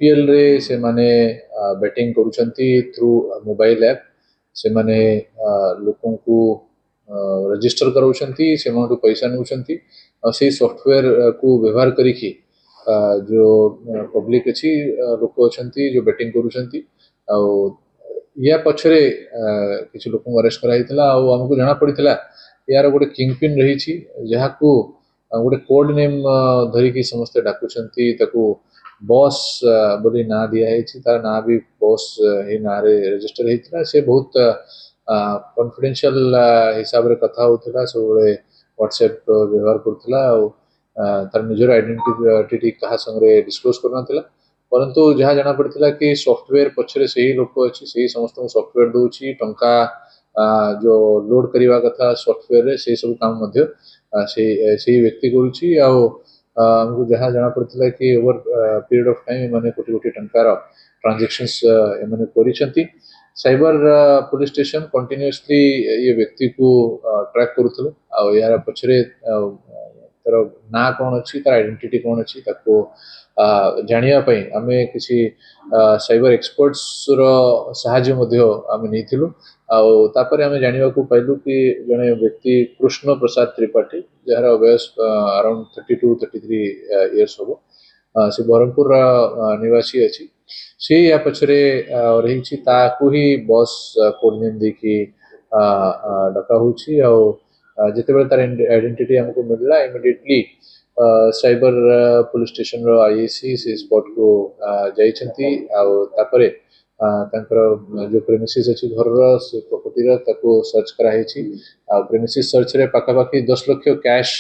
IPL रे से माने बैटिंग करुछंती थ्रू मोबाइल ऐप से माने लोकों को रजिस्टर कराउछंती से माने पैसा नउछंती और से सॉफ्टवेयर को व्यवहार करिकी जो पब्लिक अछि लोक अछंती जो बैटिंग करुछंती आ या पछरे किछ लोक अरेस्ट करा हितला आ हमको जाना पड़ितला यार गोटे किंग पिन रही छी जहा को गोटे कोड नेम धरिकी समस्त डाकुछंती ताको बॉस बोली ना दिया है तार ना भी बॉस ही ना रे रजिस्टर हेतला से बहुत कॉन्फिडेंशियल हिसाब रे कथा होतला सब व्हाट्सएप व्यवहार करतला तार निजर आइडेंटिटी कहा संगे डिस्क्लोज करनतला परंतु जहाँ जाना पड़ता कि सॉफ्टवेयर पछरे से ही लोक अच्छी से ही समस्त सॉफ्टवेयर दूची टंका जो लोड करवा कथा सॉफ्टवेयर रे से सब काम मध्य से व्यक्ति करुची आमको जहाँ जाना पड़ता कि ओवर पीरियड ऑफ टाइम माने कोटी कोटी टंकार ट्रांजैक्शंस एमाने करिसंती साइबर पुलिस स्टेशन कंटिन्यूअसली ये व्यक्ति को ट्रैक करूथले आ यार पछरे तर ना कौन अच्छी तार आइडेंटिटी कौन अच्छी ताको जानिया पई आमे किसी साइबर एक्सपर्ट्स रो सहाय्य मध्य आमे नैथिलु तापर आमे जानिबा को पाइलु कि जने व्यक्ति कृष्ण प्रसाद त्रिपाठी जहार वयस अराउंड 32-33 इयर्स हो से बरहमपुर निवासी अछि से या पछरे रही छी ताकू ही बॉस कोड नेम देखी डका होची जिते बेले तार आइडेंटिटी हमको मिलला इमिडिएटली साइबर पुलिस स्टेशन रो आईएसी से स्पॉट को जाइछंती तापरे जो प्रेमिसेस अच्छी घर से प्रॉपर्टी ताको सर्च कराई प्रेमिसेस सर्च रे पाखापाखि 10 लाख कैश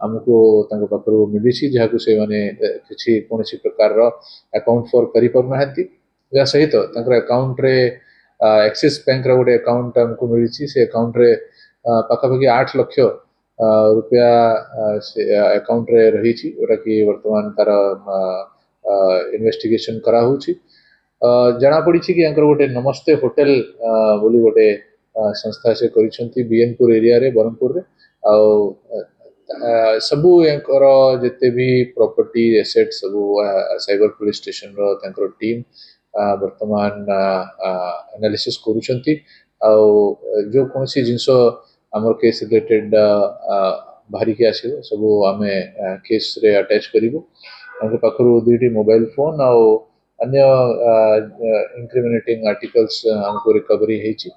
हमको तांको पाखरु मिली जहाँ से माने किसी कौन प्रकार अकाउंट फॉर करि परनाहंती या सहित तांकर अकाउंट रे एक्सिस बैंक रो गोटे अकाउंट हमको मिली से अकाउंट रे पाखापाखि 8 लाख रुपया से अकाउंट रे रही जोटा कि वर्तमान तार इन्वेस्टिगेशन करा होची जाना पड़ी कि यांकर गोटे नमस्ते होटल बोली गोटे संस्था से करिसंती बीएनपुर एरिया रे बरहमपुर रे सबू यांकर जते भी प्रॉपर्टी एसेट सबू साइबर पुलिस स्टेशन रो तांकर टीम वर्तमान एनालिसिस करूछंती जो कौन सी जिनसो हमर केस रिलेटेड बाहरी के आसीबो सबू आमे केस रे अटैच करिवो हमके पाखरु दुईटी मोबाइल फोन अन्य इंक्रिमिनेटिंग आर्टिकल्स हमको रिकवरी हेची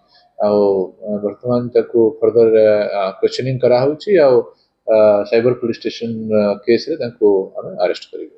वर्तमान ताको फर्दर क्वेश्चनिंग करा होची साइबर पुलिस स्टेशन केस रे ताको हम अरेस्ट करिवो।